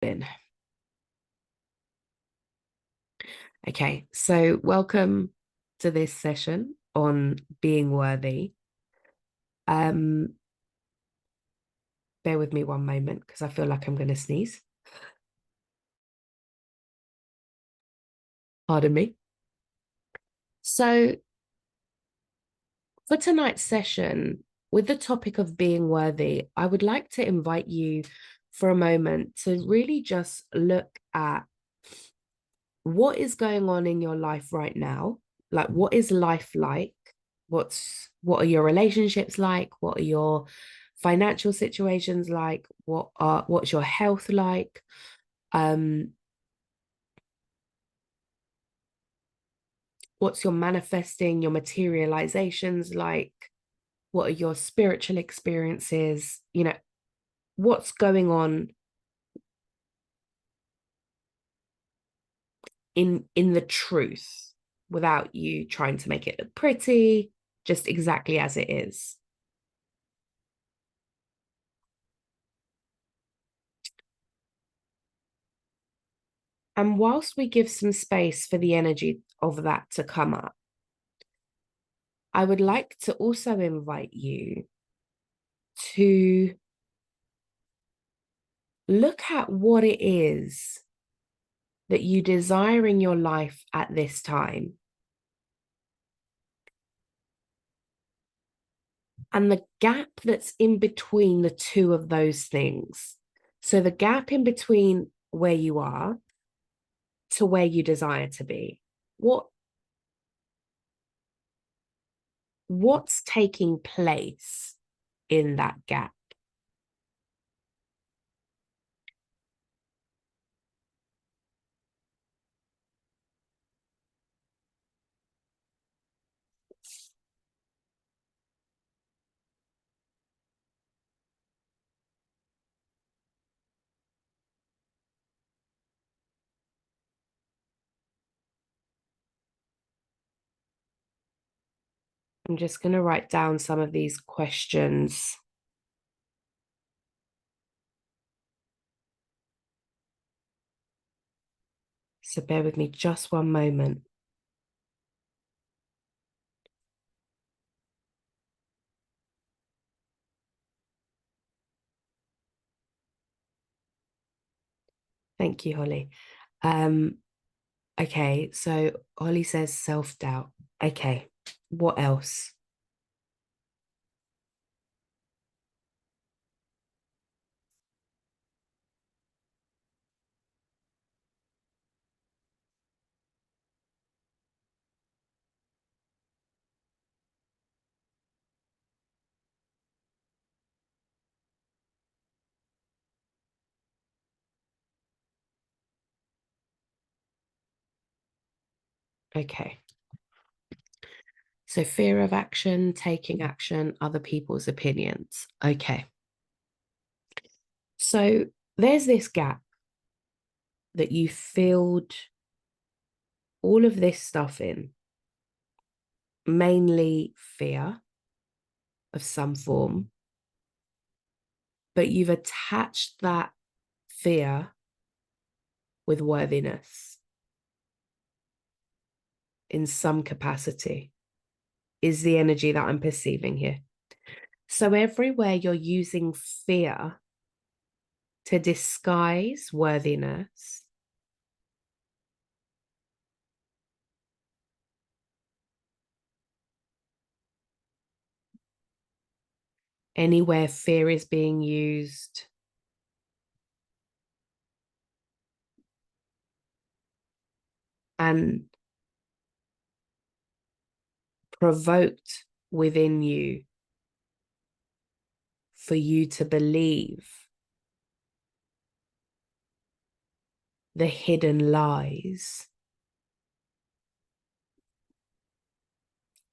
In. Okay, so welcome to this session on being worthy. Um, Bear with me one moment because I feel like I'm going to sneeze. Pardon me. So, for tonight's session, with the topic of being worthy, I would like to invite you for a moment to really just look at what is going on in your life right now. Like, what is life like? What are your relationships like? What are your financial situations like? What's your health like? Um, what's your manifesting, your materializations like? What are your spiritual experiences? What's going on in the truth without you trying to make it look pretty, just exactly as it is. And whilst we give some space for the energy of that to come up, I would like to also invite you to look at what it is that you desire in your life at this time and the gap that's in between the two of those things. So, the gap in between where you are to where you desire to be. What's taking place in that gap? I'm just going to write down some of these questions. So bear with me just one moment. Thank you, Holly. Um, okay, so Holly says self-doubt. Okay, what else? Okay. So fear of action, taking action, other people's opinions. Okay. So there's this gap that you filled all of this stuff in, mainly fear of some form, but you've attached that fear with worthiness in some capacity, is the energy that I'm perceiving here. So everywhere you're using fear to disguise worthiness, anywhere fear is being used and provoked within you for you to believe the hidden lies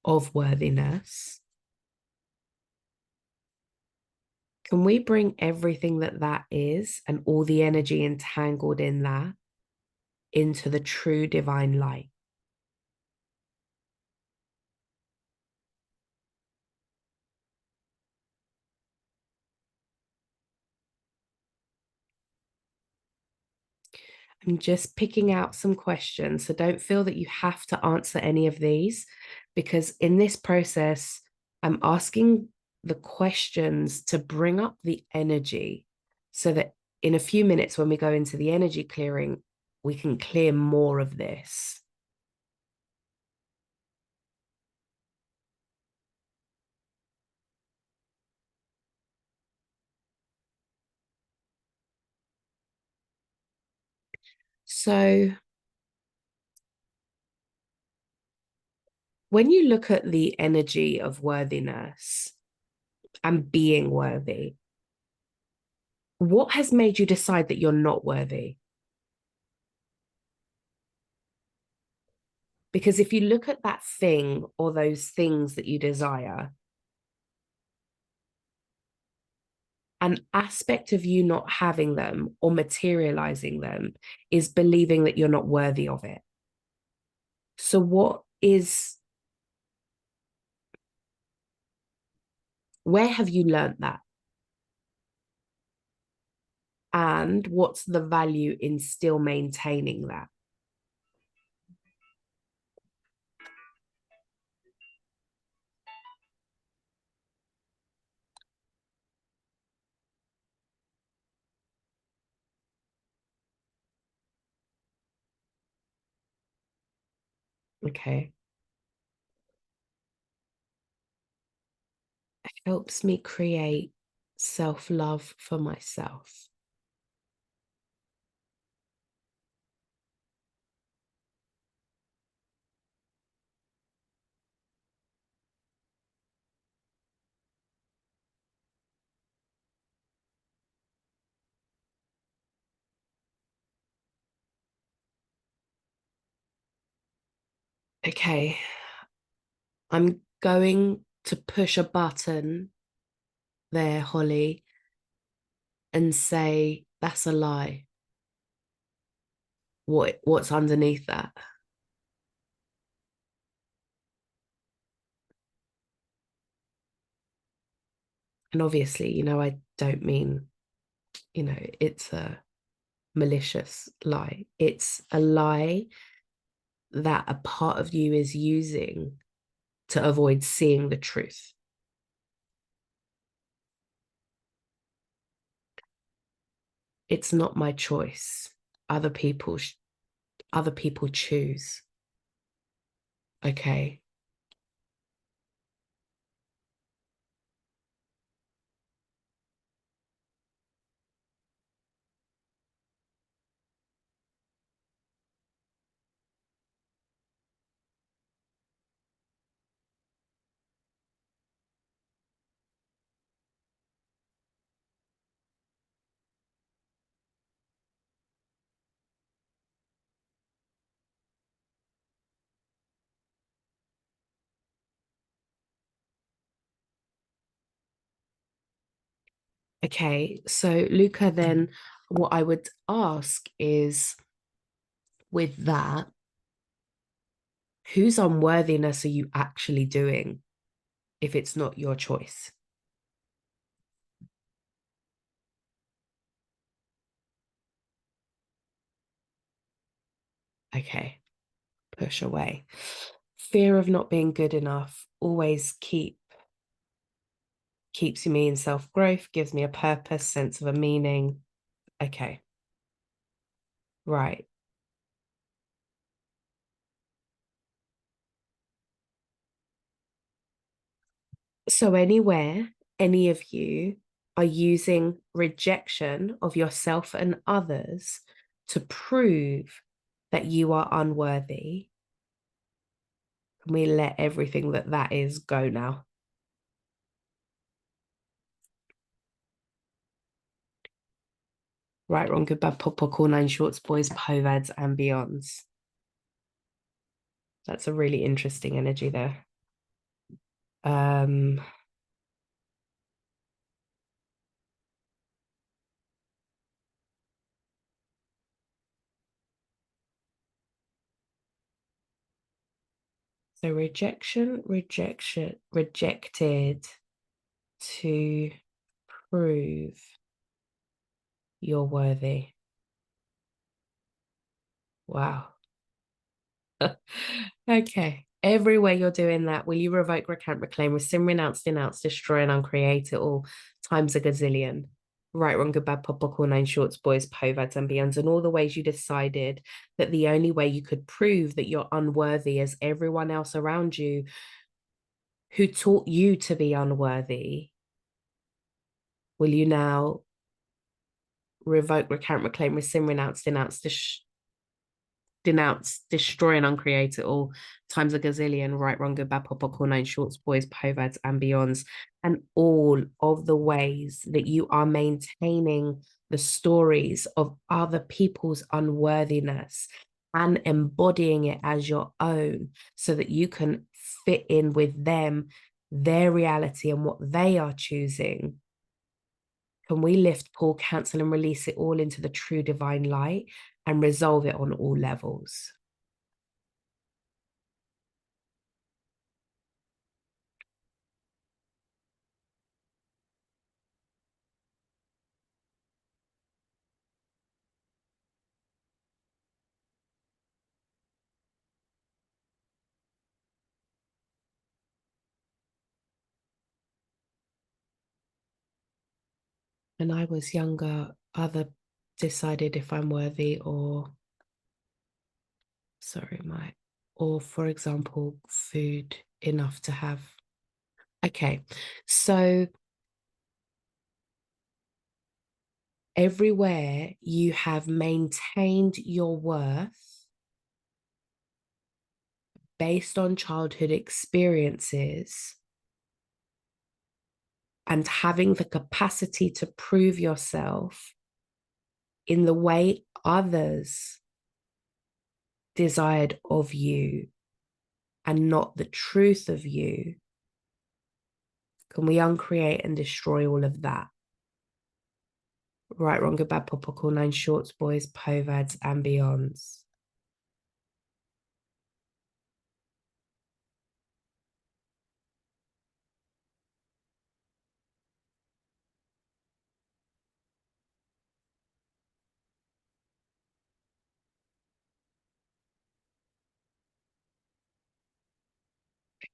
of worthiness, can we bring everything that is and all the energy entangled in that into the true divine light? I'm just picking out some questions. So don't feel that you have to answer any of these, because in this process, I'm asking the questions to bring up the energy so that in a few minutes, when we go into the energy clearing, we can clear more of this. So when you look at the energy of worthiness and being worthy, what has made you decide that you're not worthy? Because if you look at that thing or those things that you desire, an aspect of you not having them or materializing them is believing that you're not worthy of it. So, where have you learned that? And what's the value in still maintaining that? Okay. It helps me create self love for myself. Okay. I'm going to push a button there, Holly, and say that's a lie. What's underneath that? And obviously, I don't mean, it's a malicious lie. It's a lie that a part of you is using to avoid seeing the truth. It's not my choice. Other people other people choose. Okay. Okay. So Luca, then what I would ask is, with that, whose unworthiness are you actually doing if it's not your choice? Okay. Push away. Fear of not being good enough always keeps me in self-growth, gives me a purpose, sense of a meaning. Okay. Right. So anywhere any of you are using rejection of yourself and others to prove that you are unworthy, can we let everything that is go now? Right, wrong, good, bad, pop, cool, nine shorts, boys, povads, and beyonds. That's a really interesting energy there. Um, so rejected to prove you're worthy. Wow. Okay. Everywhere you're doing that, will you revoke, recant, reclaim, rescind, renounce, denounce, destroy, and uncreate it all times a gazillion? Right, wrong, good, bad, pop, buckle, nine shorts, boys, povads, and beyonds, and all the ways you decided that the only way you could prove that you're unworthy as everyone else around you who taught you to be unworthy, will you now revoke, recant, reclaim, rescind, renounce, denounce, destroy, and uncreate it all times a gazillion, right, wrong, good, bad, pop, buckle, nine shorts, boys, povads, and beyonds, and all of the ways that you are maintaining the stories of other people's unworthiness and embodying it as your own so that you can fit in with them, their reality, and what they are choosing. Can we lift, pull, cancel, and release it all into the true divine light and resolve it on all levels? When I was younger, other decided if I'm worthy or, sorry, or for example, food enough to have. Okay, so everywhere you have maintained your worth based on childhood experiences and having the capacity to prove yourself in the way others desired of you and not the truth of you, can we uncreate and destroy all of that? Right, wrong, good, bad, pop, cool, nine shorts, boys, povads, and beyonds.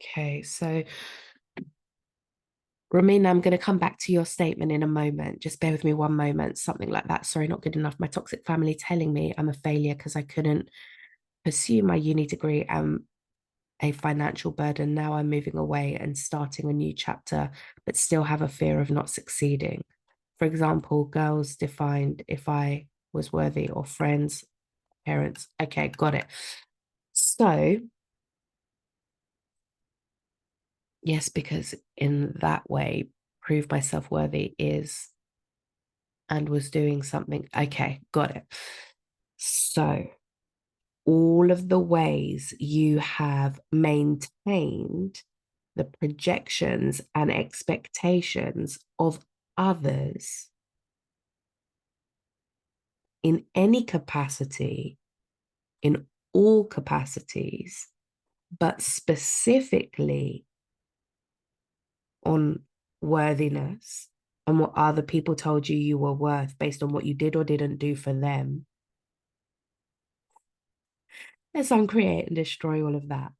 Okay, so Romina, I'm going to come back to your statement in a moment. Just bear with me one moment. Something like that. Sorry, not good enough. My toxic family telling me I'm a failure because I couldn't pursue my uni degree and a financial burden. Now I'm moving away and starting a new chapter, but still have a fear of not succeeding. For example, girls defined if I was worthy, or friends, parents. Okay, got it. So, yes, because in that way, prove myself worthy is and was doing something. Okay, got it. So, all of the ways you have maintained the projections and expectations of others in any capacity, in all capacities, but specifically on worthiness and what other people told you you were worth based on what you did or didn't do for them. Let's uncreate and destroy all of that.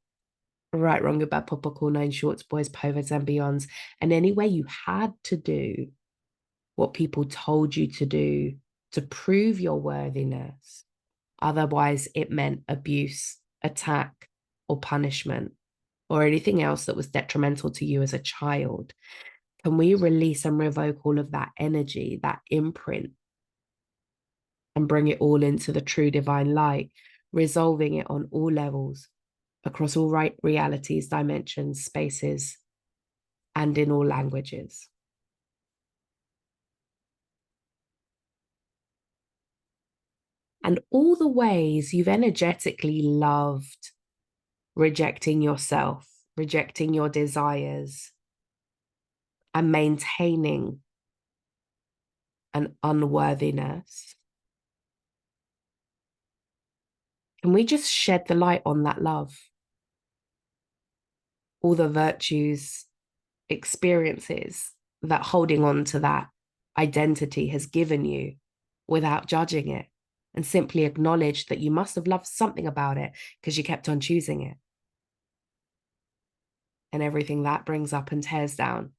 Right, wrong, good, bad, pop, cool, nine shorts, boys, povads, and beyonds. And any way you had to do what people told you to do to prove your worthiness. Otherwise, it meant abuse, attack, or punishment, or anything else that was detrimental to you as a child. Can we release and revoke all of that energy, that imprint, and bring it all into the true divine light, resolving it on all levels, across all right realities, dimensions, spaces, and in all languages? And all the ways you've energetically loved rejecting yourself, rejecting your desires, and maintaining an unworthiness. Can we just shed the light on that love? All the virtues, experiences that holding on to that identity has given you without judging it. and simply acknowledge that you must have loved something about it because you kept on choosing it. And everything that brings up and tears down,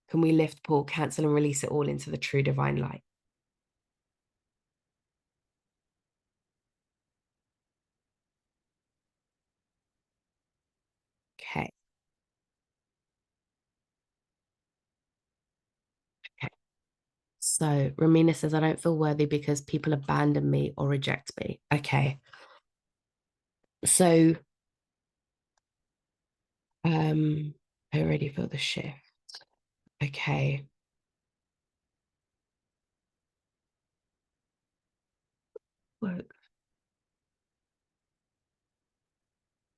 can we lift, pull, cancel, and release it all into the true divine light? Okay. Okay. So Ramina says, I don't feel worthy because people abandon me or reject me. Okay. So I already feel the shift. Okay. Work.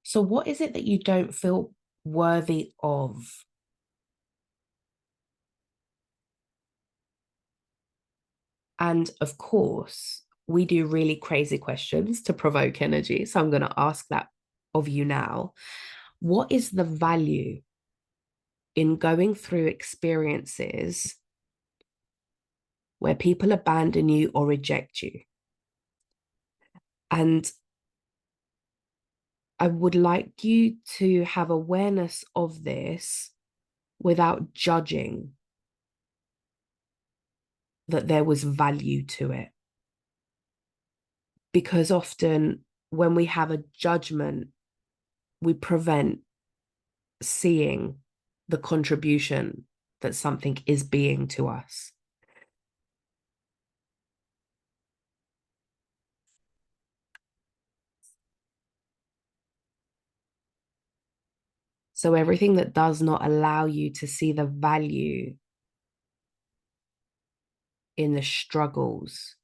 So what is it that you don't feel worthy of? And of course, we do really crazy questions to provoke energy. So I'm going to ask that of you now. What is the value in going through experiences where people abandon you or reject you? And I would like you to have awareness of this without judging that there was value to it. Because often when we have a judgment, we prevent seeing the contribution that something is being to us. So everything that does not allow you to see the value in the struggles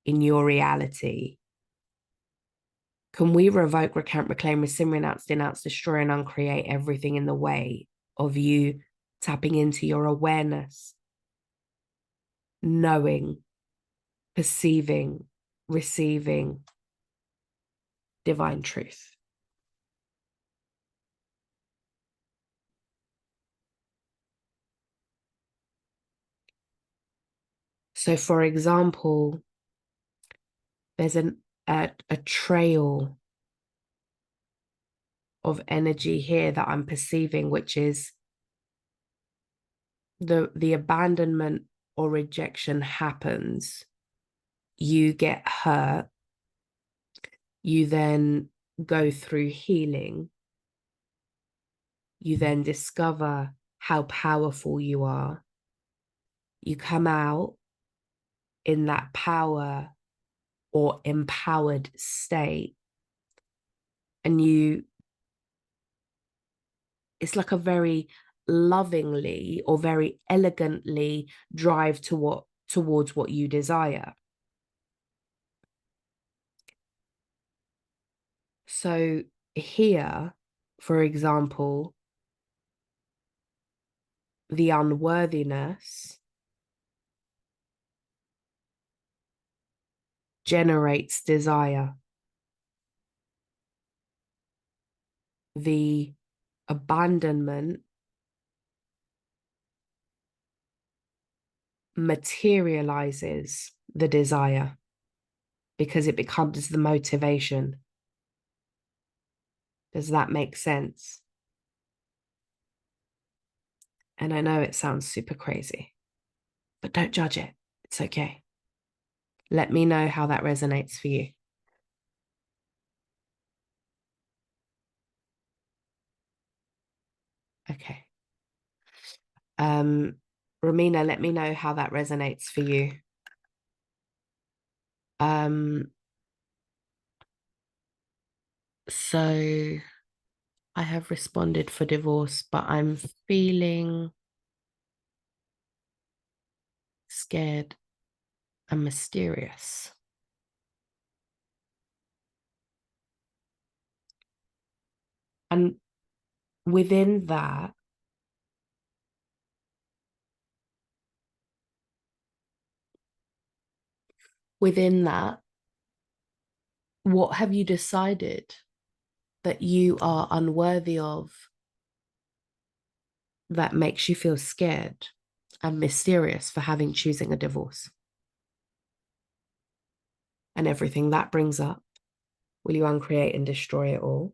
in your reality, can we revoke, recant, reclaim, rescind, renounce, denounce, destroy, and uncreate everything in the way of you tapping into your awareness, knowing, perceiving, receiving divine truth? So, for example, there's a trail of energy here that I'm perceiving, which is the abandonment or rejection happens. You get hurt. You then go through healing. You then discover how powerful you are. You come out in that power or empowered state, and it's like a very lovingly or very elegantly drive towards what you desire. So here, for example, the unworthiness generates desire. The abandonment materializes the desire because it becomes the motivation. Does that make sense? And I know it sounds super crazy, but don't judge it. It's okay. Let me know how that resonates for you. Okay. Ramina, let me know how that resonates for you. So I have responded for divorce, but I'm feeling scared and mysterious. And within that, within that, what have you decided that you are unworthy of that makes you feel scared and mysterious for having choosing a divorce? And everything that brings up, will you uncreate and destroy it all?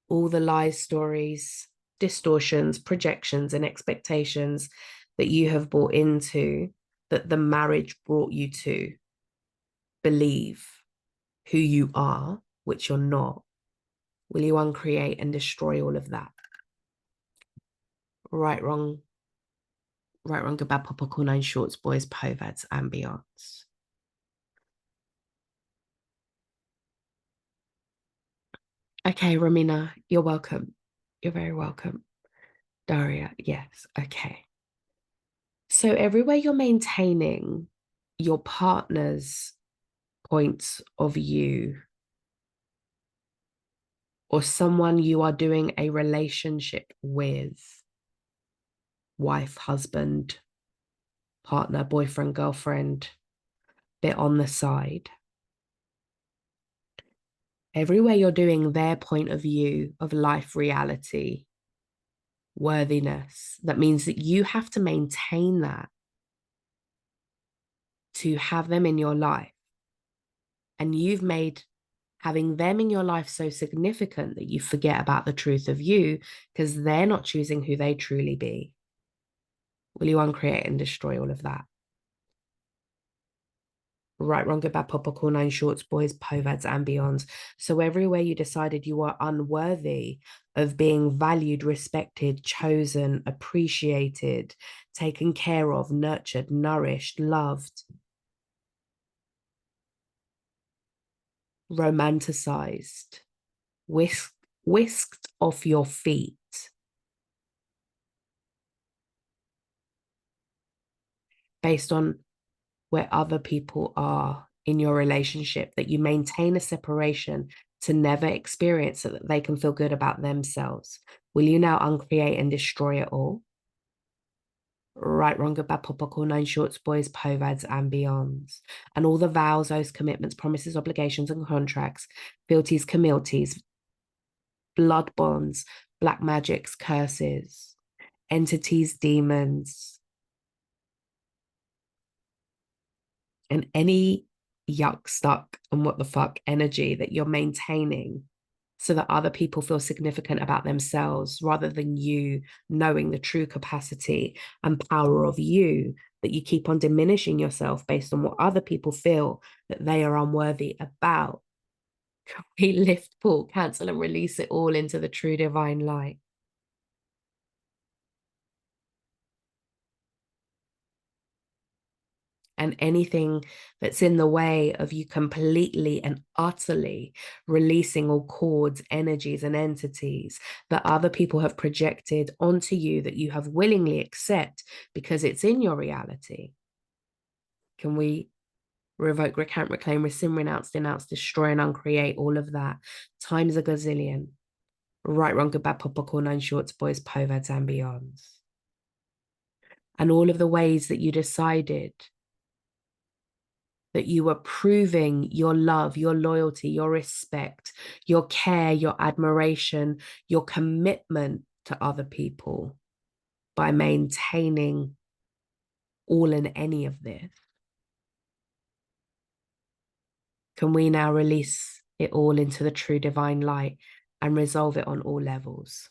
All the lies, stories, distortions, projections, and expectations that you have bought into, that the marriage brought you to believe who you are, which you're not. Will you uncreate and destroy all of that? Right, wrong, right, wrong, goodbye, papa, cool, nine shorts, boys, povads, ambiance. Okay, Ramina, you're welcome. You're very welcome. Daria, yes, okay. So everywhere you're maintaining your partner's points of view, or someone you are doing a relationship with, wife, husband, partner, boyfriend, girlfriend, bit on the side. Everywhere you're doing their point of view of life, reality, worthiness, that means that you have to maintain that to have them in your life. And you've made having them in your life so significant that you forget about the truth of you because they're not choosing who they truly be. Will you uncreate and destroy all of that? Right, wrong, good, bad, pop, cool, nine shorts, boys, povads, and beyonds. So everywhere you decided you are unworthy of being valued, respected, chosen, appreciated, taken care of, nurtured, nourished, loved, romanticized, whisked off your feet based on where other people are in your relationship, that you maintain a separation to never experience it, that they can feel good about themselves. Will you now uncreate and destroy it all? Right, wrong, good, bad, pop, cool, nine shorts, boys, povads, and beyonds. And all the vows, oaths, commitments, promises, obligations, and contracts, fealties, comilties, blood bonds, black magics, curses, entities, demons, and any yuck, stuck, and what the fuck energy that you're maintaining so that other people feel significant about themselves rather than you knowing the true capacity and power of you, that you keep on diminishing yourself based on what other people feel that they are unworthy about. Can we lift, pull, cancel, and release it all into the true divine light? And anything that's in the way of you completely and utterly releasing all cords, energies, and entities that other people have projected onto you that you have willingly accept because it's in your reality. Can we revoke, recant, reclaim, rescind, renounce, denounce, destroy, and uncreate all of that times a gazillion? Right, wrong, good, bad, pop, cool, nine shorts, boys, povads, and beyonds. And all of the ways that you decided that you were proving your love, your loyalty, your respect, your care, your admiration, your commitment to other people by maintaining all and any of this. Can we now release it all into the true divine light and resolve it on all levels?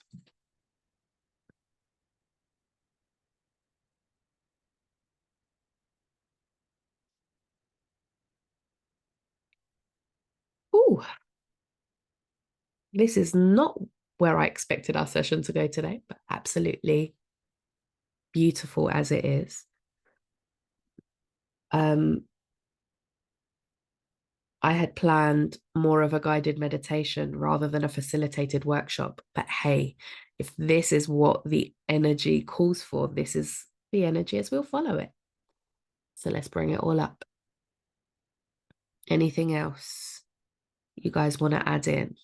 Ooh, this is not where I expected our session to go today, but absolutely beautiful as it is. I had planned more of a guided meditation rather than a facilitated workshop. But hey, if this is what the energy calls for, this is the energy as we'll follow it. So let's bring it all up. Anything else you guys want to add in?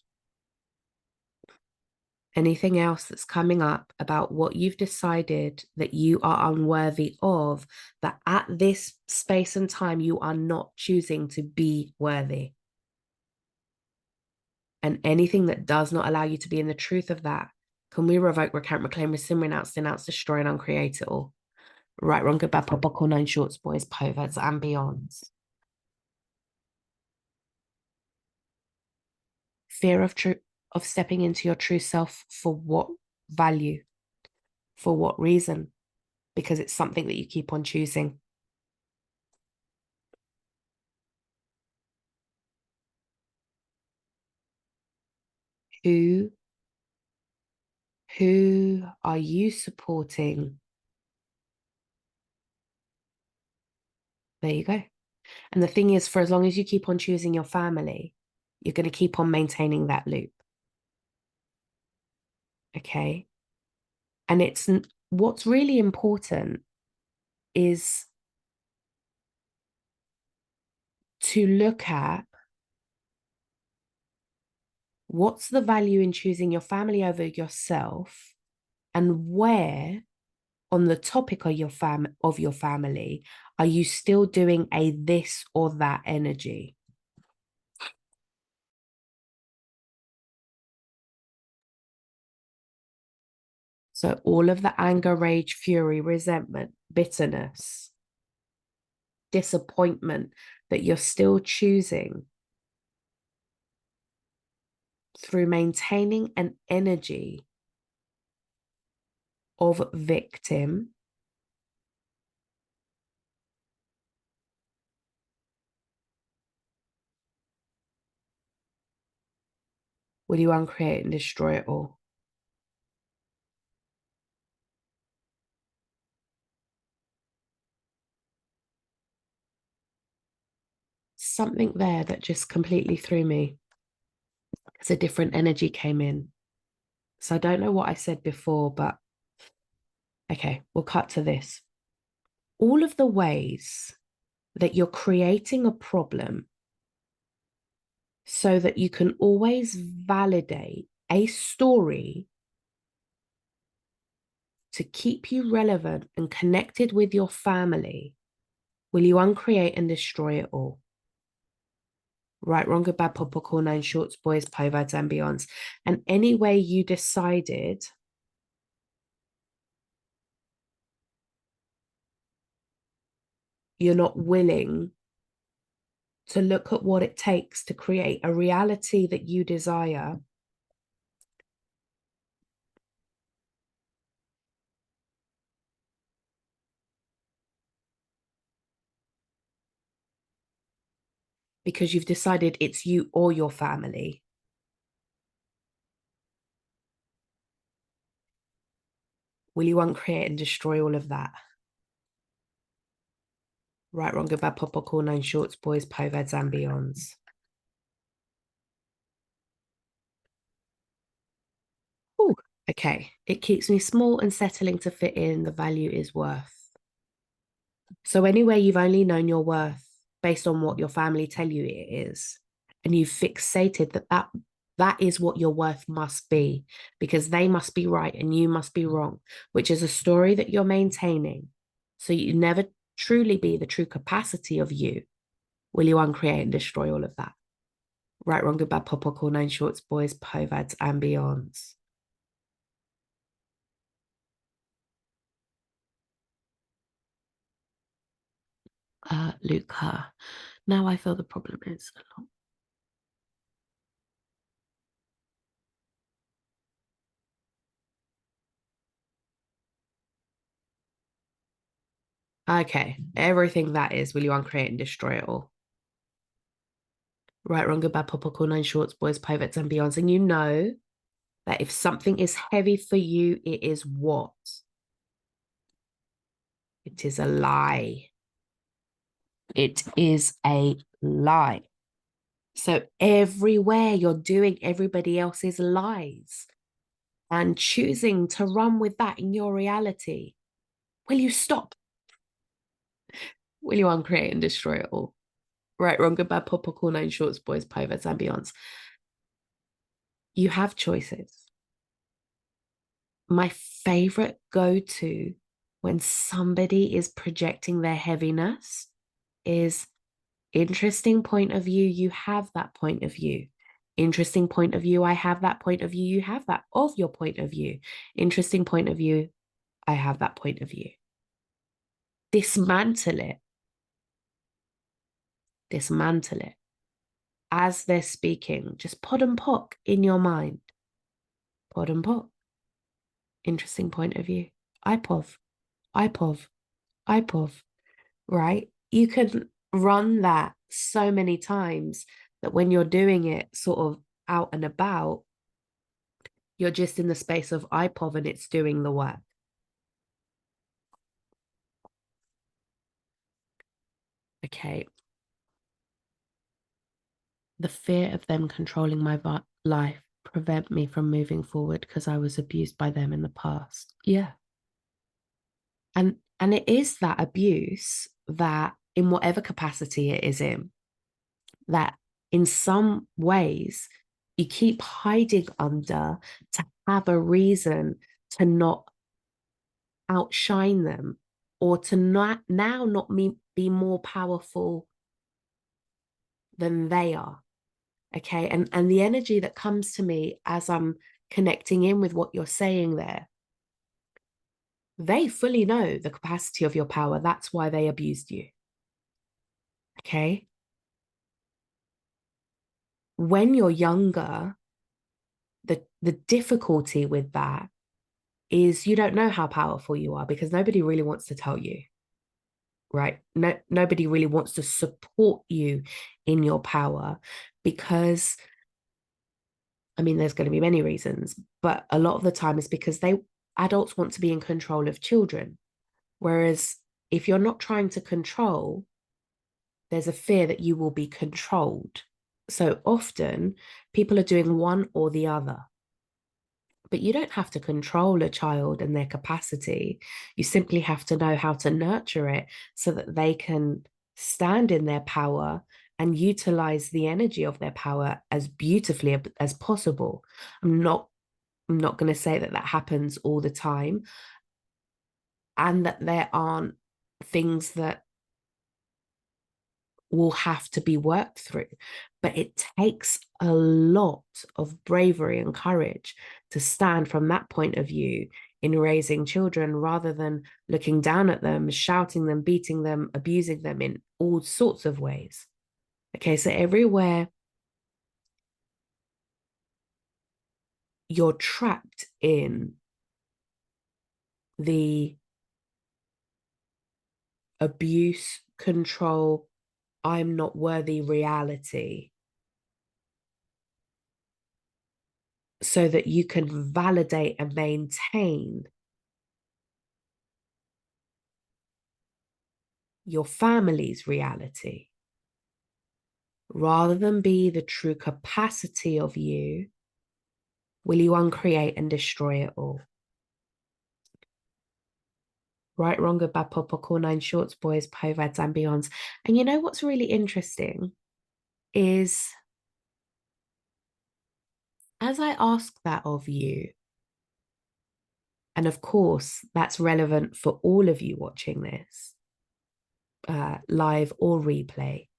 Anything else that's coming up about what you've decided that you are unworthy of, that at this space and time you are not choosing to be worthy? And anything that does not allow you to be in the truth of that, can we revoke, recant, reclaim, rescind, renounce, denounce, destroy, and uncreate it all? Right, wrong, good, bad, pop, buckle, nine shorts, boys, perverts, and beyonds. Fear of stepping into your true self for what value? For what reason? Because it's something that you keep on choosing. Who who are you supporting? There you go. And the thing is, for as long as you keep on choosing your family, you're going to keep on maintaining that loop. Okay. And it's what's really important is to look at what's the value in choosing your family over yourself, and where on the topic of your family are you still doing a this or that energy. So all of the anger, rage, fury, resentment, bitterness, disappointment that you're still choosing through maintaining an energy of victim, will you uncreate and destroy it all? Something there that just completely threw me. It's a different energy came in. So I don't know what I said before, but okay, we'll cut to this. All of the ways that you're creating a problem so that you can always validate a story to keep you relevant and connected with your family, will you uncreate and destroy it all? Right, wrong, good, bad, pop, or call, nine shorts, boys, perverts, and beyonds. And any way you decided you're not willing to look at what it takes to create a reality that you desire, because you've decided it's you or your family, will you uncreate and destroy all of that? Right, wrong, good, bad, pop, or call, nine shorts, boys, perverts, and beyonds. Ooh, okay. It keeps me small and settling to fit in. The value is worth. So anyway, you've only known your worth based on what your family tell you it is, and you've fixated that is what your worth must be, because they must be right and you must be wrong, which is a story that you're maintaining. So you never truly be the true capacity of you. Will you uncreate and destroy all of that? Right, wrong, good, bad, pop, or call, nine shorts, boys, perverts, and beyonds. Luca. Now I feel the problem is a lot. Okay, everything that is, will you uncreate and destroy it all? Right, wrong, good, bad, pop, or call, nine shorts, boys, pivots, and beyonds. And you know that if something is heavy for you, it is what? It is a lie. It is a lie. So everywhere you're doing everybody else's lies and choosing to run with that in your reality, will you stop? Will you uncreate and destroy it all? Right, wrong, good, bad, pop, or call, nine shorts, boys, pivots, and beyonds. You have choices. My favorite go-to when somebody is projecting their heaviness is interesting point of view, you have that point of view. Interesting point of view, I have that point of view, you have that of your point of view. Interesting point of view, I have that point of view. dismantle it, dismantle it as they're speaking. Just pod and pock in your mind. Pod and pock. Interesting point of view. IPOV, IPOV, IPOV, right? You can run that so many times that when you're doing it sort of out and about, you're just in the space of IPOV and it's doing the work. Okay. The fear of them controlling my life prevent me from moving forward because I was abused by them in the past. Yeah. And it is that abuse that in whatever capacity it is in, that in some ways you keep hiding under to have a reason to not outshine them or to not now not be more powerful than they are. Okay. And the energy that comes to me as I'm connecting in with what you're saying there, they fully know the capacity of your power. That's why they abused you. Okay. When you're younger, the difficulty with that is you don't know how powerful you are because nobody really wants to tell you, right? Nobody really wants to support you in your power because, I mean, there's going to be many reasons, but a lot of the time it's because adults want to be in control of children. Whereas if you're not trying to control, there's a fear that you will be controlled. So often people are doing one or the other. But you don't have to control a child and their capacity. You simply have to know how to nurture it so that they can stand in their power and utilize the energy of their power as beautifully as possible. I'm not going to say that that happens all the time and that there aren't things that will have to be worked through. But it takes a lot of bravery and courage to stand from that point of view in raising children rather than looking down at them, shouting them, beating them, abusing them in all sorts of ways. Okay, so everywhere you're trapped in the abuse, control, I'm not worthy reality, so that you can validate and maintain your family's reality rather than be the true capacity of you, will you uncreate and destroy it all? Right, wrong, good, bad, pop, or nine shorts, boys, povads, and beyonds. And you know what's really interesting is as I ask that of you, and of course, that's relevant for all of you watching this, live or replay.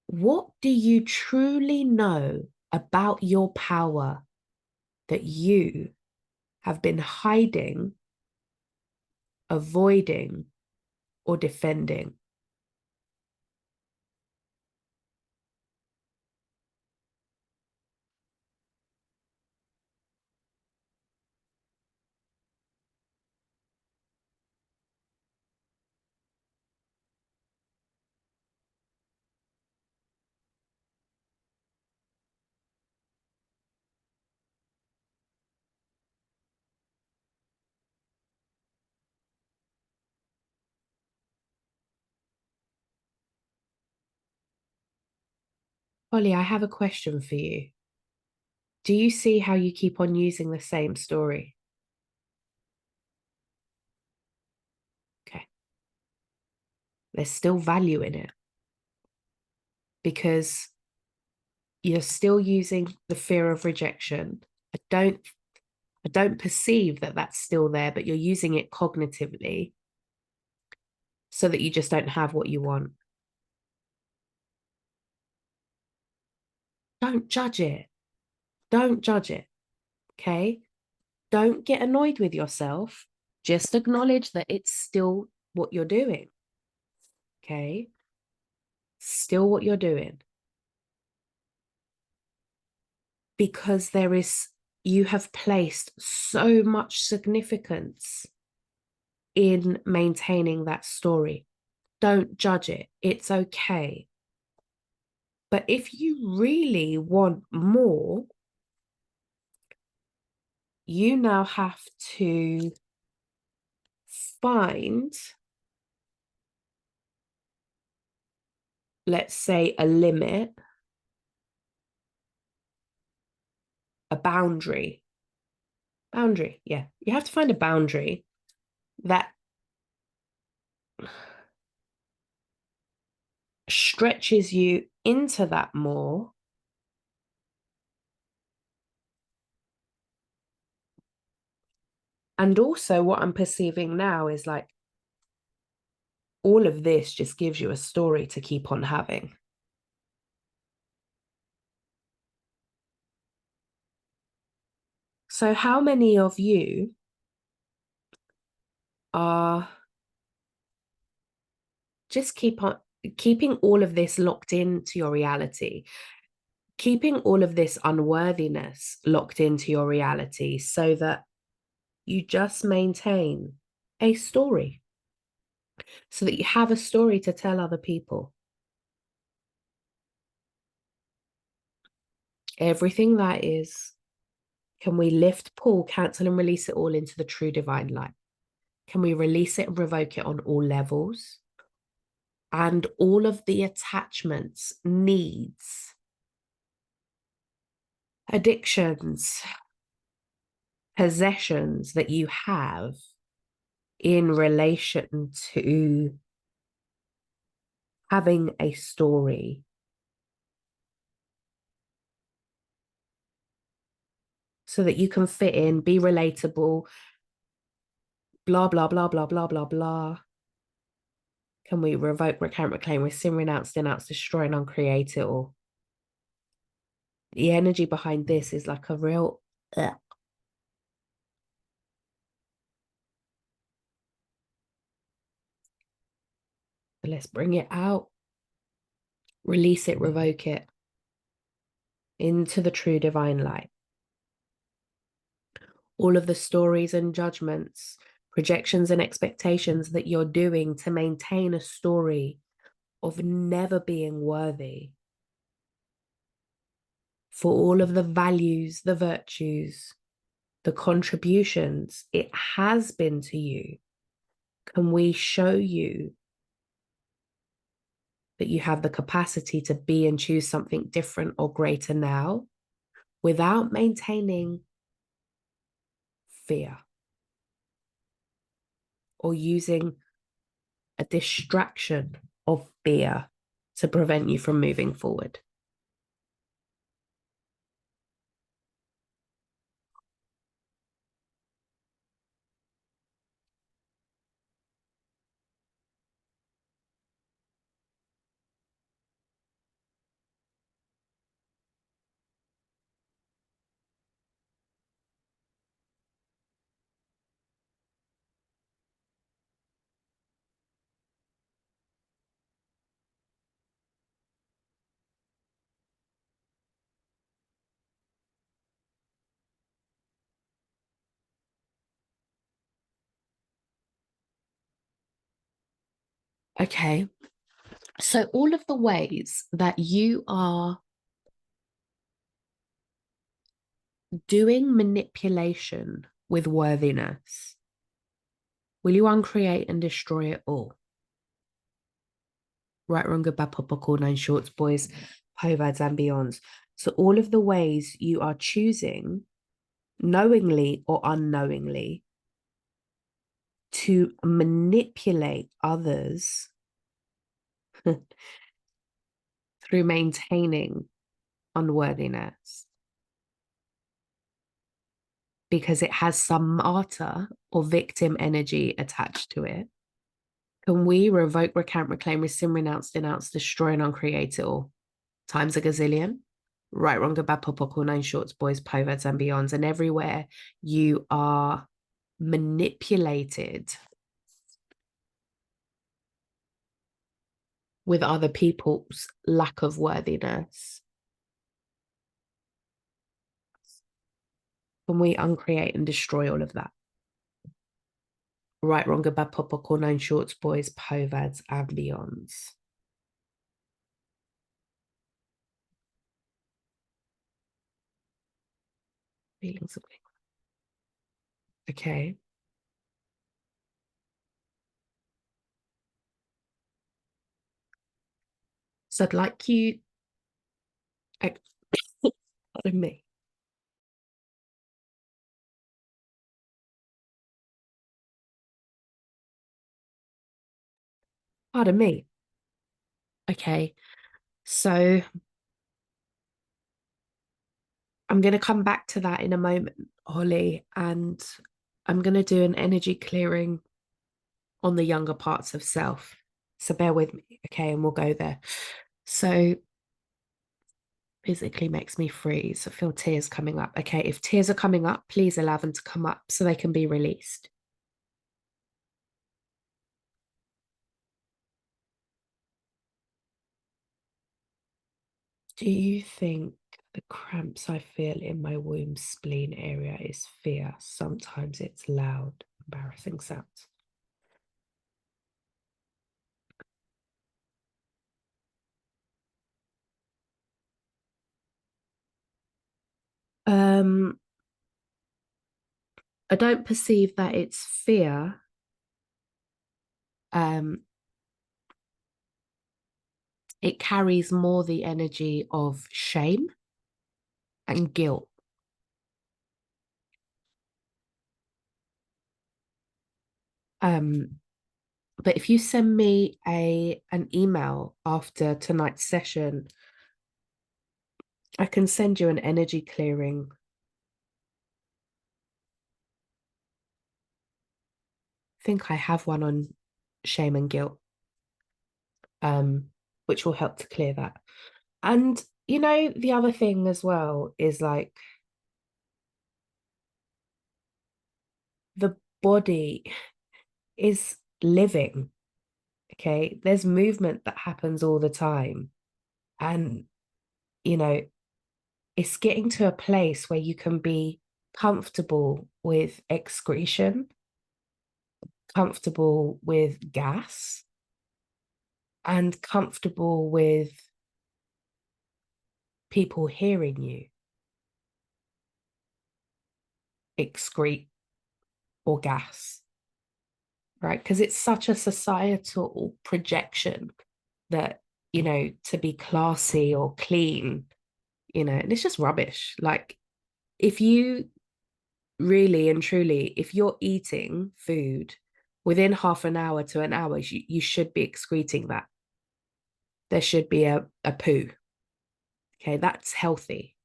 What do you truly know about your power that you have been hiding, avoiding, or defending? Holly, I have a question for you. Do you see how you keep on using the same story? Okay. There's still value in it because you're still using the fear of rejection. I don't perceive that that's still there, but you're using it cognitively so that you just don't have what you want. Don't judge it. Don't judge it. Okay. Don't get annoyed with yourself. Just acknowledge that it's still what you're doing. Okay. Still what you're doing. Because you have placed so much significance in maintaining that story. Don't judge it. It's okay. But if you really want more, you now have to find, let's say, a limit, a boundary. Boundary, yeah. You have to find a boundary that stretches you into that more. And also, what I'm perceiving now is like all of this just gives you a story to keep on having. So, how many of you are just keeping all of this locked into your reality, keeping all of this unworthiness locked into your reality so that you just maintain a story, so that you have a story to tell other people? Everything that is, can we lift, pull, cancel, and release it all into the true divine light? Can we release it and revoke it on all levels? And all of the attachments, needs, addictions, possessions that you have in relation to having a story, so that you can fit in, be relatable, blah, blah, blah, blah, blah, blah, blah. Can we revoke, recount, reclaim, rescind, renounce, denounce, destroy, and uncreate it all? The energy behind this is like a real let's bring it out, release it, revoke it into the true divine light. All of the stories and judgments, projections and expectations that you're doing to maintain a story of never being worthy, for all of the values, the virtues, the contributions it has been to you. Can we show you that you have the capacity to be and choose something different or greater now, without maintaining fear or using a distraction of fear to prevent you from moving forward? Okay, so all of the ways that you are doing manipulation with worthiness, will you uncreate and destroy it all? Right, wrong, good, bad, pop, cool, nine shorts, boys, povads, and beyonds. So all of the ways you are choosing, knowingly or unknowingly, to manipulate others through maintaining unworthiness, because it has some martyr or victim energy attached to it. Can we revoke, recount, reclaim, rescind, renounce, denounce, destroy, and uncreate it all? Times a gazillion. Right, wrong, good, bad, pop, cool, nine shorts, boys, povads, and beyonds. And everywhere you are manipulated with other people's lack of worthiness. Can we uncreate and destroy all of that? Right, wrong, good, bad, pop, core, nine shorts, boys, povads, and beyonds. Feelings of okay. So I'd like you, pardon me. Pardon me. Okay. So I'm going to come back to that in a moment, Holly, and I'm going to do an energy clearing on the younger parts of self. So bear with me, okay, and we'll go there. So physically makes me freeze. I feel tears coming up. Okay, if tears are coming up, please allow them to come up so they can be released. Do you think the cramps I feel in my womb spleen area is fear? Sometimes it's loud, embarrassing sounds. Um, I don't perceive that it's fear. Um, it carries more the energy of shame and guilt. Um, but if you send me an email after tonight's session, I can send you an energy clearing. I think I have one on shame and guilt, um, which will help to clear that. And you know, the other thing as well is like the body is living. Okay, there's movement that happens all the time. And, you know, it's getting to a place where you can be comfortable with excretion, comfortable with gas, and comfortable with people hearing you excrete or gas, right? Because it's such a societal projection that, you know, to be classy or clean, you know, and it's just rubbish. Like, if you really and truly, if you're eating food within half an hour to an hour, you should be excreting that. There should be a poo. Okay, that's healthy.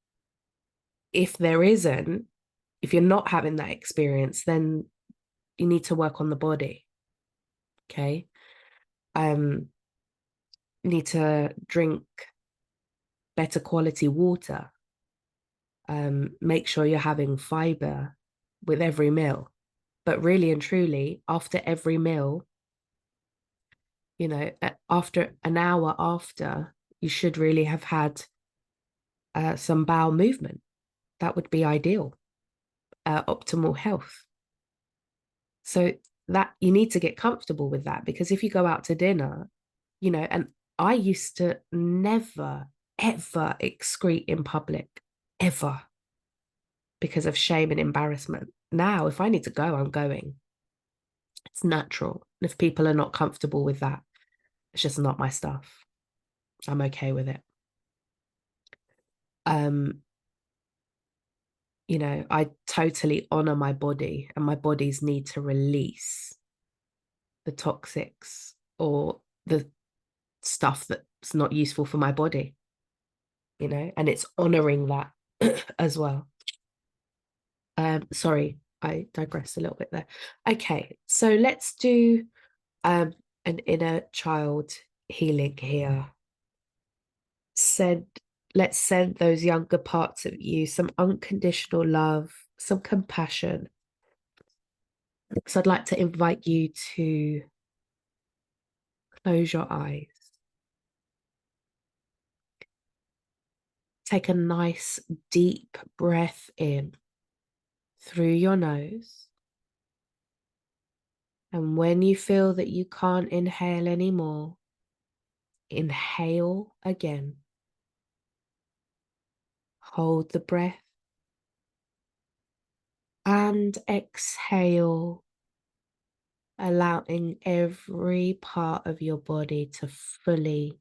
If there isn't, if you're not having that experience, then you need to work on the body. Okay. You need to drink better quality water. Make sure you're having fiber with every meal. But really and truly, after every meal, you know, after an hour after, you should really have had some bowel movement. That would be ideal, optimal health. So that you need to get comfortable with that, because if you go out to dinner, you know, and I used to never, ever excrete in public, ever, because of shame and embarrassment. Now, if I need to go, I'm going. It's natural. And if people are not comfortable with that, it's just not my stuff. I'm okay with it. Um, you know, I totally honor my body and my body's need to release the toxics or the stuff that's not useful for my body, you know, and it's honoring that as well. Sorry, I digressed a little bit there. Okay, so let's do an inner child healing here. Send Let's send those younger parts of you some unconditional love, some compassion. So I'd like to invite you to close your eyes. Take a nice deep breath in through your nose. And when you feel that you can't inhale anymore, inhale again. Hold the breath and exhale, allowing every part of your body to fully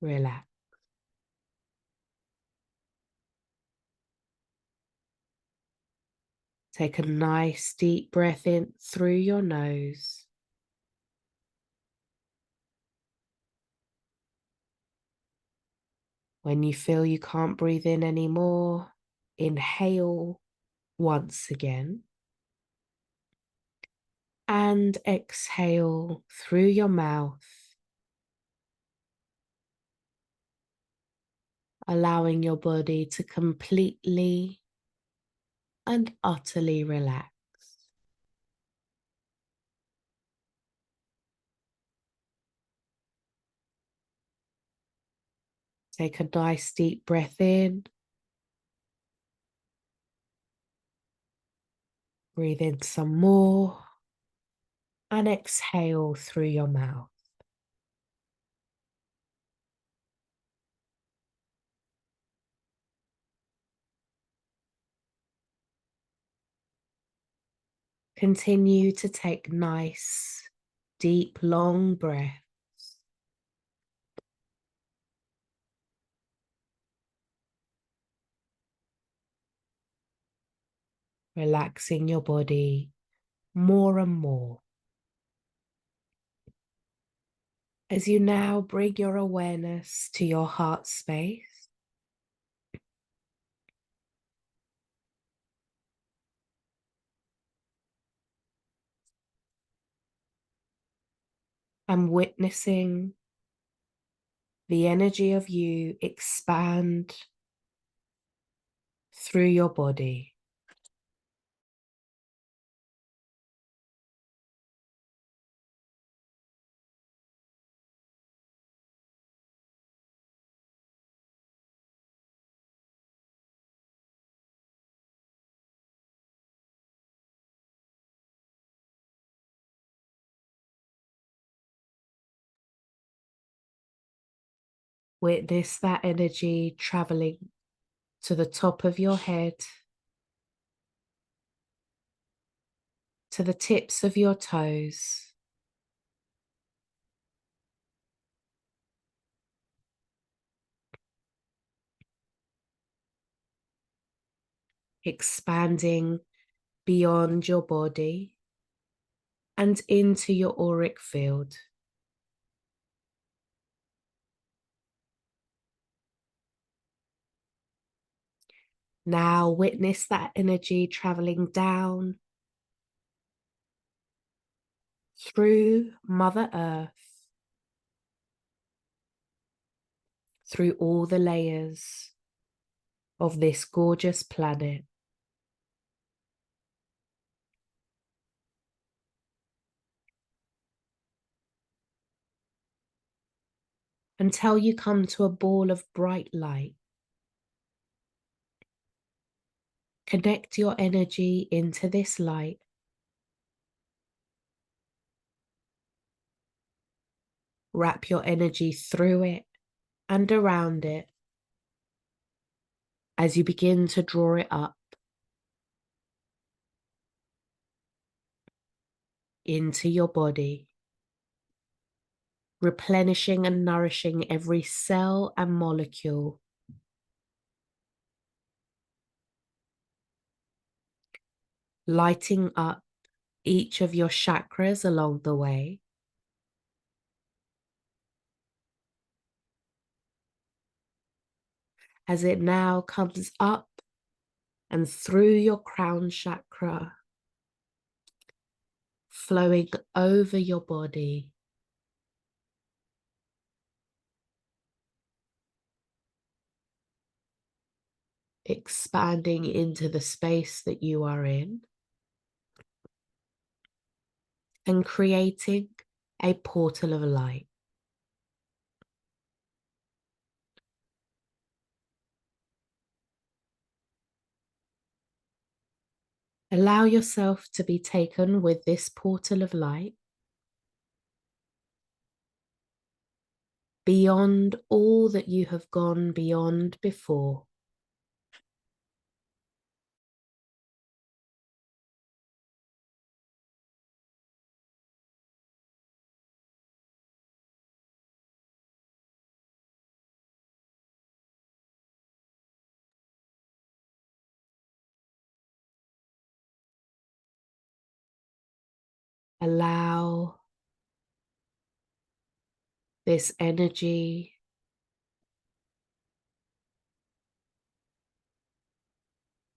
relax. Take a nice deep breath in through your nose. When you feel you can't breathe in anymore, inhale once again. And exhale through your mouth, allowing your body to completely and utterly relax. Take a nice deep breath in. Breathe in some more. And exhale through your mouth. Continue to take nice, deep, long breaths. Relaxing your body more and more. As you now bring your awareness to your heart space, and witnessing the energy of you expand through your body. Witness that energy traveling to the top of your head, to the tips of your toes, expanding beyond your body and into your auric field. Now witness that energy traveling down through Mother Earth, through all the layers of this gorgeous planet, until you come to a ball of bright light. Connect your energy into this light. Wrap your energy through it and around it as you begin to draw it up into your body, replenishing and nourishing every cell and molecule, lighting up each of your chakras along the way, as it now comes up and through your crown chakra, flowing over your body, expanding into the space that you are in, and creating a portal of light. Allow yourself to be taken with this portal of light beyond all that you have gone beyond before. Allow this energy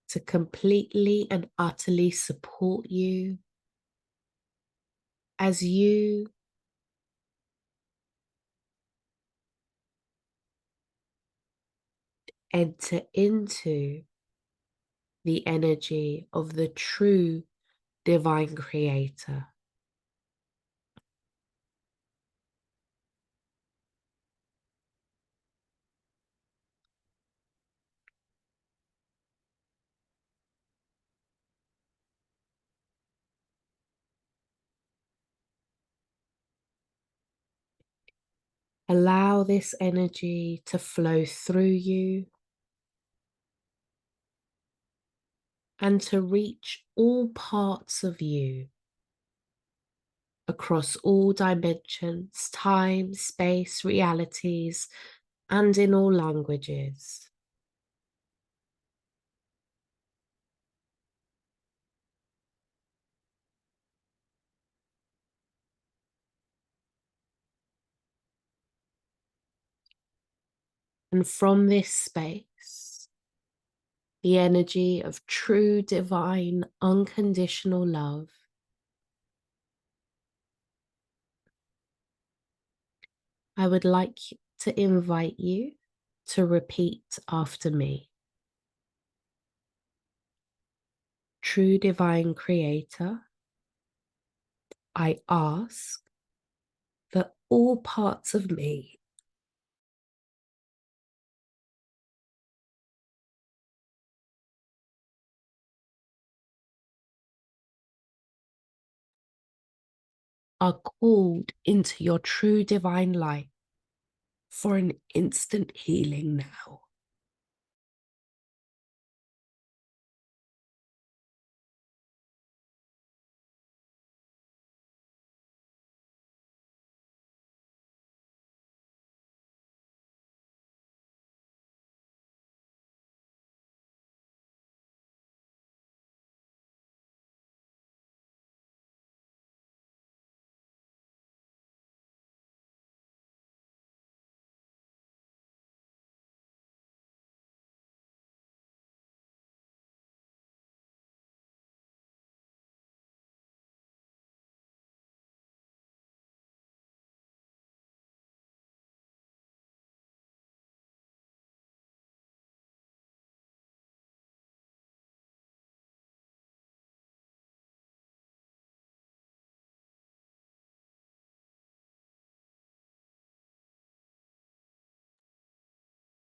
to completely and utterly support you as you enter into the energy of the true divine creator. Allow this energy to flow through you and to reach all parts of you across all dimensions, time, space, realities, and in all languages. And from this space, the energy of true, divine, unconditional love, I would like to invite you to repeat after me. True divine creator, I ask that all parts of me are called into your true divine light for an instant healing now.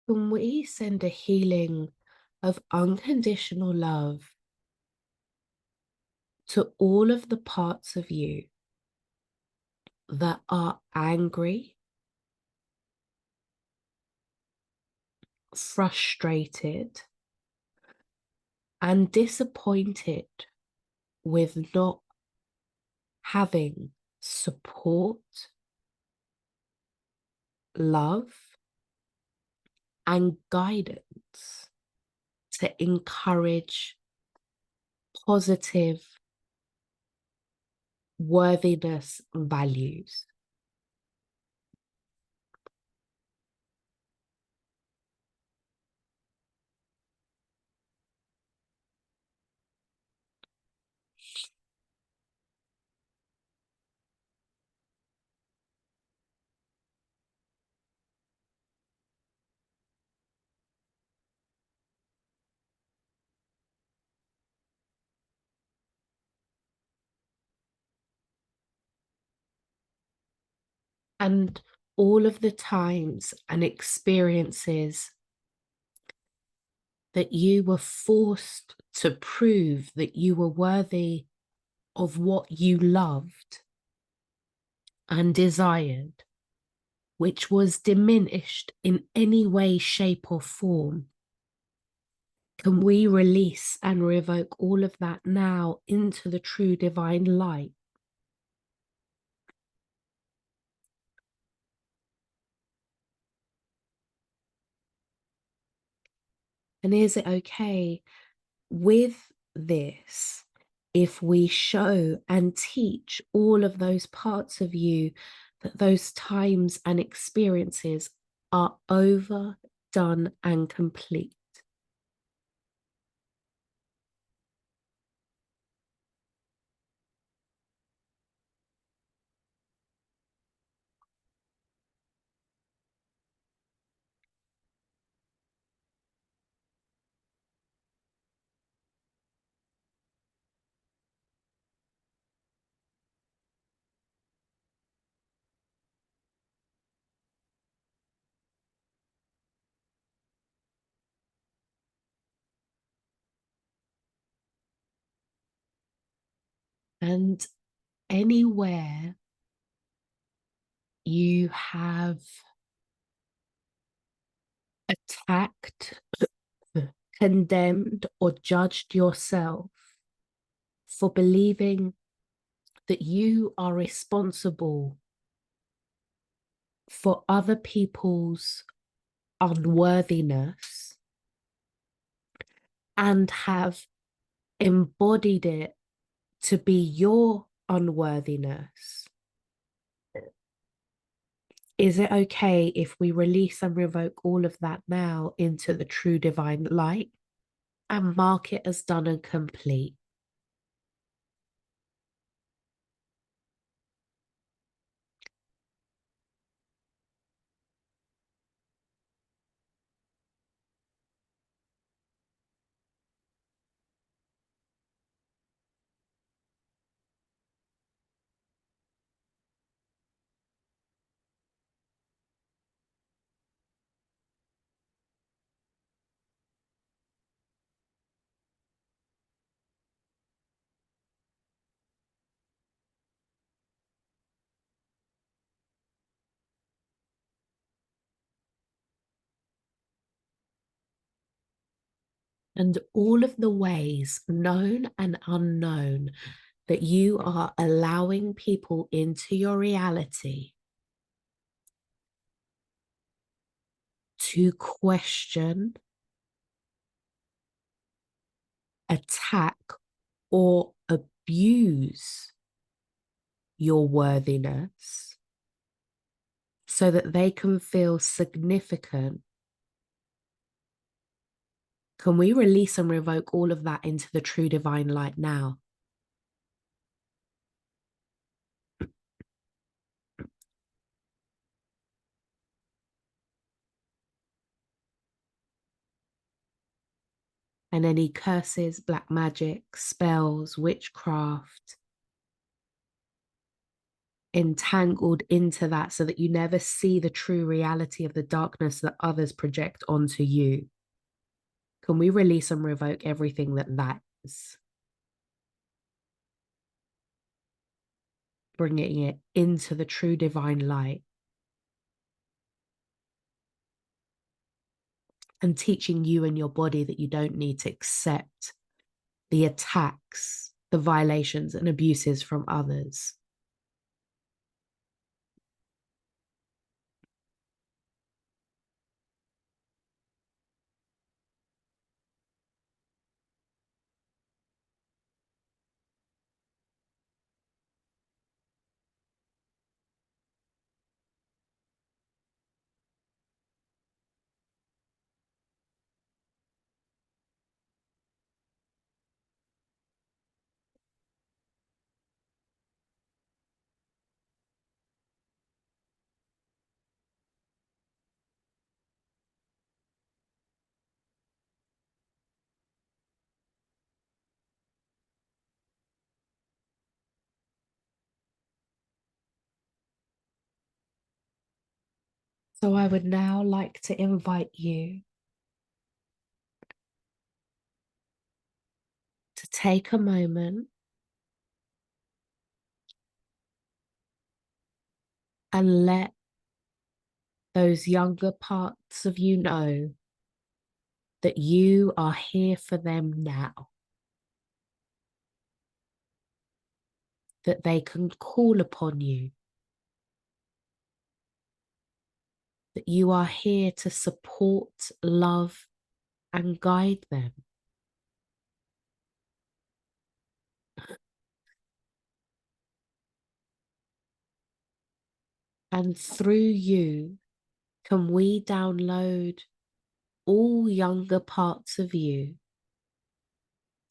Can we send a healing of unconditional love to all of the parts of you that are angry, frustrated, and disappointed with not having support, love, and guidance to encourage positive worthiness values? And all of the times and experiences that you were forced to prove that you were worthy of what you loved and desired, which was diminished in any way, shape, or form, can we release and revoke all of that now into the true divine light? And is it okay with this if we show and teach all of those parts of you that those times and experiences are over, done, and complete? And anywhere you have attacked, condemned, or judged yourself for believing that you are responsible for other people's unworthiness and have embodied it to be your unworthiness, is it okay if we release and revoke all of that now into the true divine light and mark it as done and complete? And all of the ways, known and unknown, that you are allowing people into your reality to question, attack, or abuse your worthiness so that they can feel significant. Can we release and revoke all of that into the true divine light now? And any curses, black magic, spells, witchcraft, entangled into that so that you never see the true reality of the darkness that others project onto you. Can we release and revoke everything that is? Bringing it into the true divine light and teaching you and your body that you don't need to accept the attacks, the violations, and abuses from others. So I would now like to invite you take a moment and let those younger parts of you know that you are here for them now, that they can call upon you, that you are here to support, love, and guide them. And through you, can we download all younger parts of you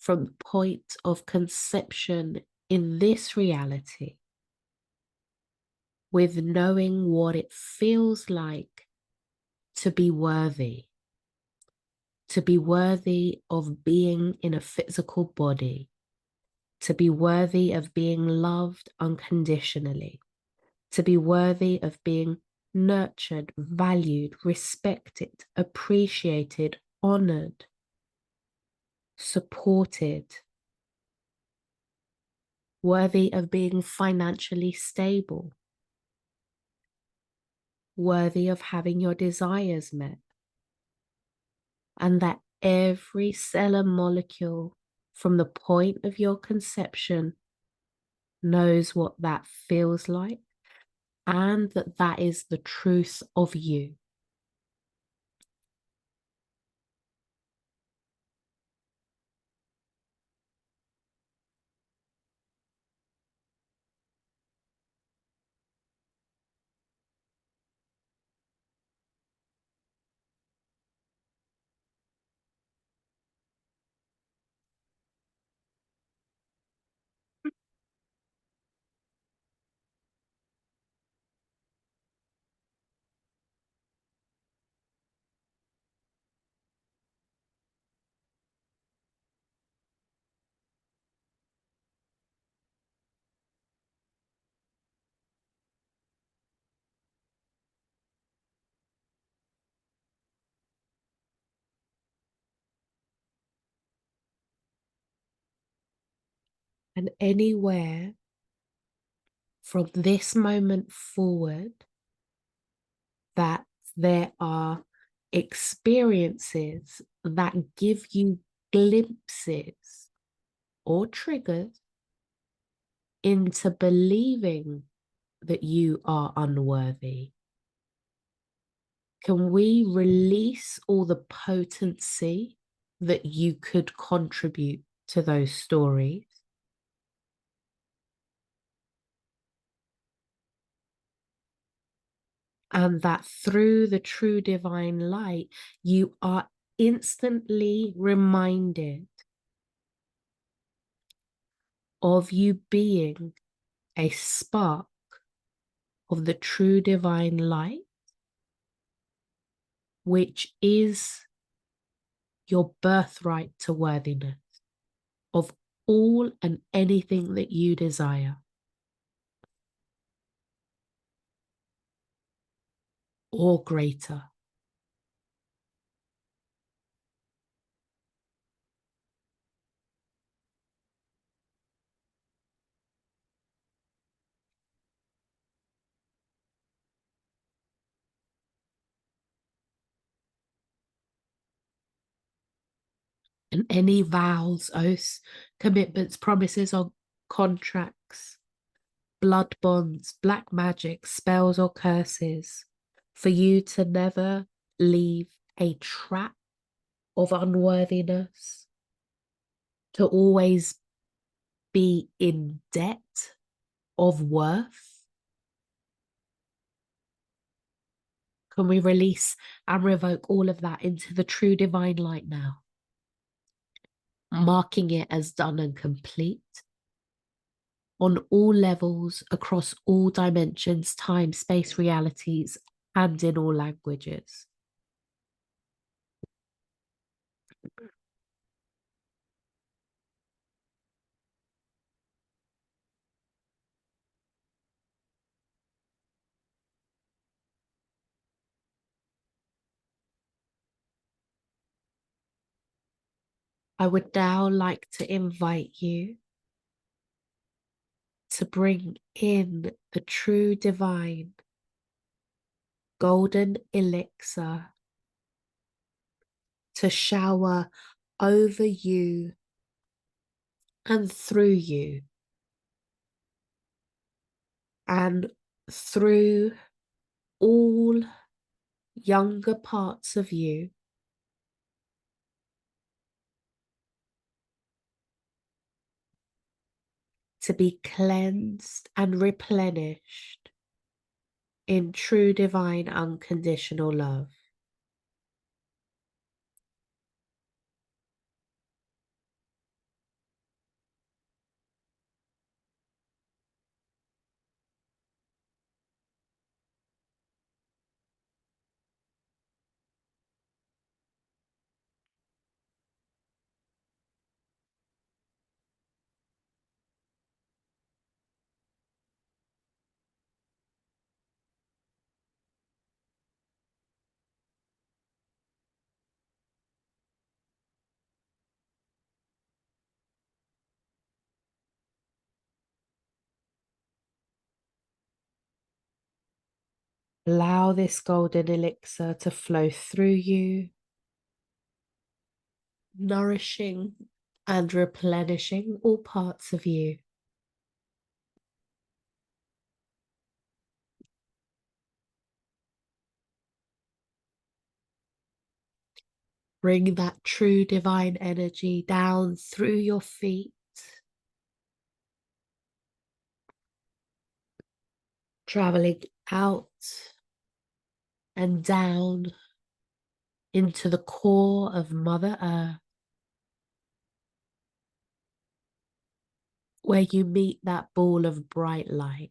from the point of conception in this reality, with knowing what it feels like to be worthy of being in a physical body, to be worthy of being loved unconditionally, to be worthy of being nurtured, valued, respected, appreciated, honored, supported, worthy of being financially stable, worthy of having your desires met, and that every cell and molecule from the point of your conception knows what that feels like, and that that is the truth of you. And anywhere from this moment forward that there are experiences that give you glimpses or triggers into believing that you are unworthy, can we release all the potency that you could contribute to those stories? And that through the true divine light, you are instantly reminded of you being a spark of the true divine light, which is your birthright to worthiness of all and anything that you desire, or greater. And any vows, oaths, commitments, promises, or contracts, blood bonds, black magic, spells, or curses, for you to never leave a trap of unworthiness, to always be in debt of worth. Can we release and revoke all of that into the true divine light now, marking it as done and complete on all levels, across all dimensions, time, space, realities, and in all languages? I would now like to invite you to bring in the true divine golden elixir to shower over you and through you and through all younger parts of you, to be cleansed and replenished in true divine unconditional love. Allow this golden elixir to flow through you, nourishing and replenishing all parts of you. Bring that true divine energy down through your feet, traveling out and down into the core of Mother Earth, where you meet that ball of bright light.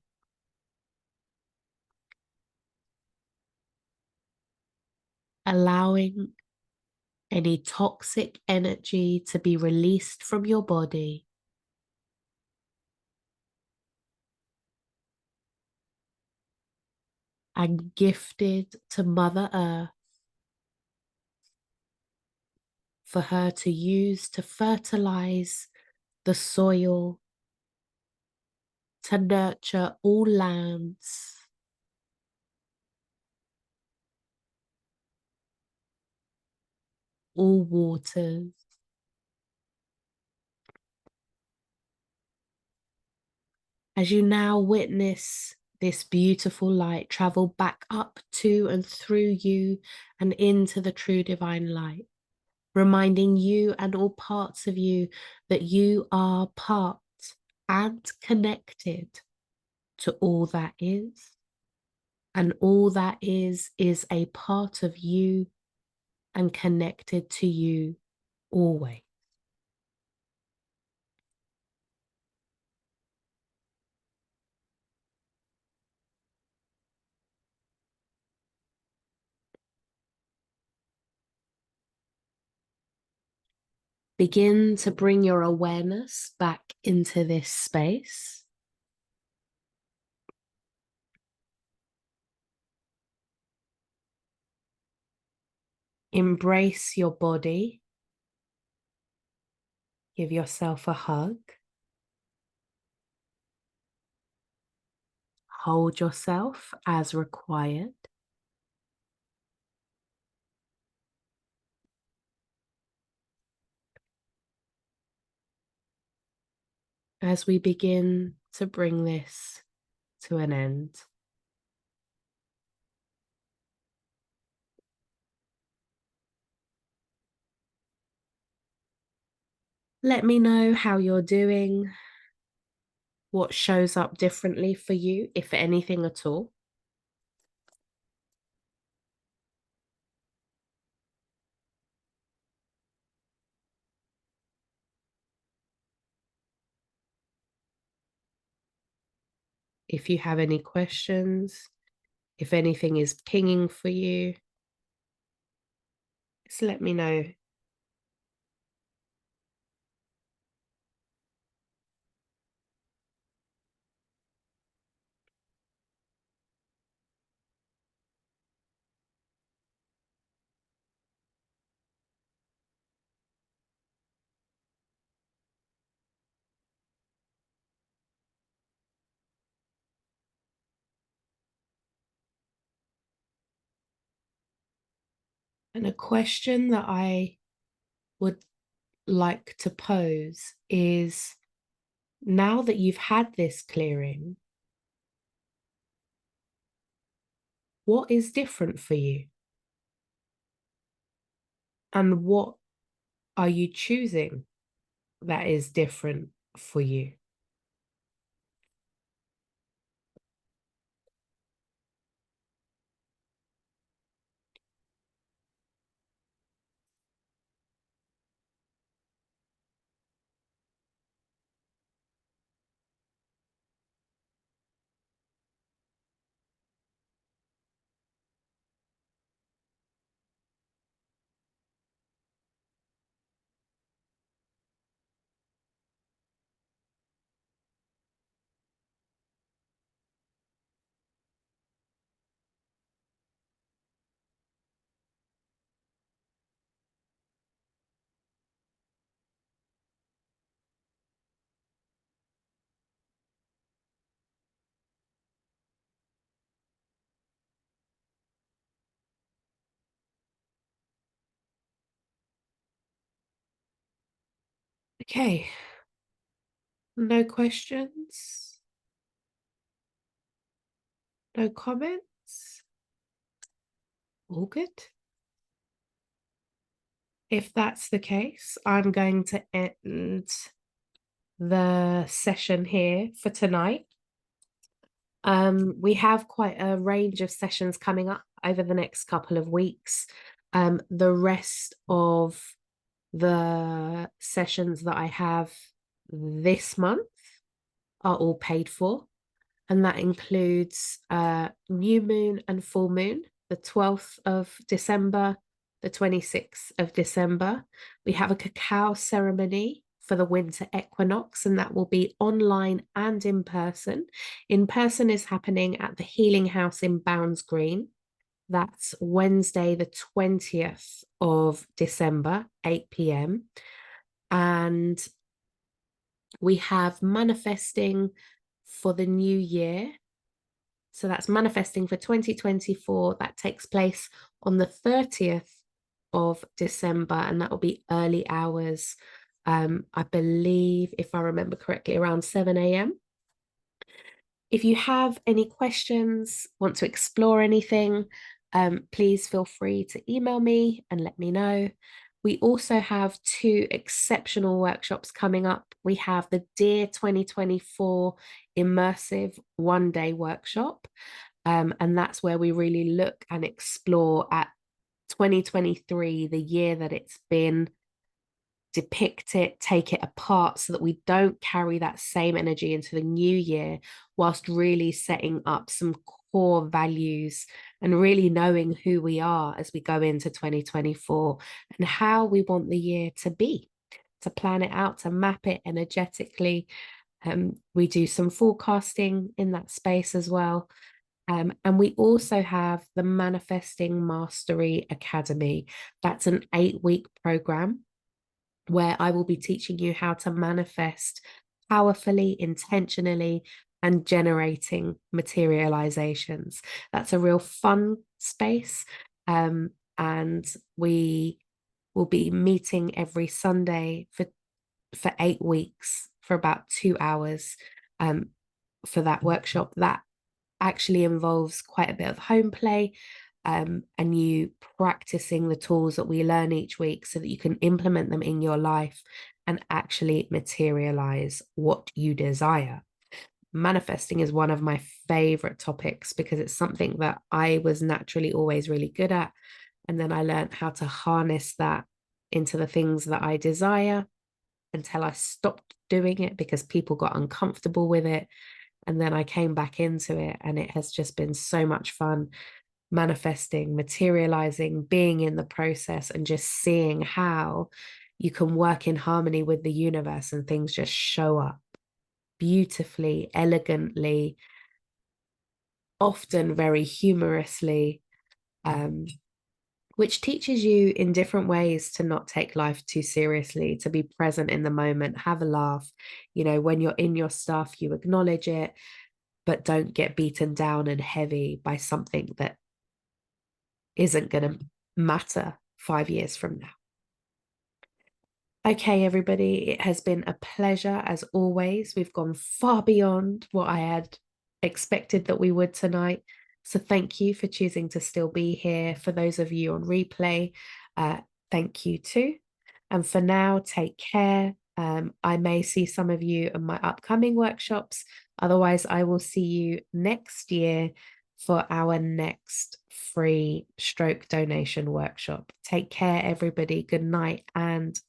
Allowing any toxic energy to be released from your body, and gifted to Mother Earth for her to use to fertilize the soil, to nurture all lands, all waters. As you now witness this beautiful light travel back up to and through you and into the true divine light, reminding you and all parts of you that you are part and connected to all that is. And all that is a part of you and connected to you always. Begin to bring your awareness back into this space. Embrace your body. Give yourself a hug. Hold yourself as required. As we begin to bring this to an end. Let me know how you're doing, what shows up differently for you, if anything at all. If you have any questions, if anything is pinging for you, just let me know. And a question that I would like to pose is, now that you've had this clearing, what is different for you? And what are you choosing that is different for you? Okay, no questions, no comments, all good. If that's the case, I'm going to end the session here for tonight. We have quite a range of sessions coming up over the next couple of weeks. The rest of the sessions that I have this month are all paid for, and that includes new moon and full moon, the 12th of December, the 26th of December. We have a cacao ceremony for the winter equinox, and that will be online and in person. In person is happening at the Healing House in Bounds Green. That's Wednesday, the 20th of December, 8 p.m. And we have manifesting for the new year. So that's manifesting for 2024. That takes place on the 30th of December, and that will be early hours. I believe, if I remember correctly, around 7 a.m. If you have any questions, want to explore anything, please feel free to email me and let me know. We also have two exceptional workshops coming up. We have the Dear 2024 Immersive One-Day Workshop, and that's where we really look and explore at 2023, the year that it's been, depict it, take it apart so that we don't carry that same energy into the new year, whilst really setting up some core values and really knowing who we are as we go into 2024 and how we want the year to be, to plan it out, to map it energetically. We do some forecasting in that space as well. And we also have the Manifesting Mastery Academy. That's an 8-week program where I will be teaching you how to manifest powerfully, intentionally, and generating materializations. That's a real fun space. And we will be meeting every Sunday for 8 weeks for about 2 hours for that workshop. That actually involves quite a bit of home play, and you practicing the tools that we learn each week so that you can implement them in your life and actually materialize what you desire. Manifesting is one of my favorite topics because it's something that I was naturally always really good at. And then I learned how to harness that into the things that I desire until I stopped doing it because people got uncomfortable with it. And then I came back into it, and it has just been so much fun manifesting, materializing, being in the process, and just seeing how you can work in harmony with the universe and things just show up beautifully, elegantly, often very humorously, which teaches you in different ways to not take life too seriously, to be present in the moment, have a laugh. You know, when you're in your stuff, you acknowledge it, but don't get beaten down and heavy by something that isn't going to matter 5 years from now. Okay, everybody, it has been a pleasure as always. We've gone far beyond what I had expected that we would tonight. So thank you for choosing to still be here. For those of you on replay, thank you too. And for now, take care. I may see some of you in my upcoming workshops. Otherwise, I will see you next year for our next free stroke donation workshop. Take care, everybody. Good night and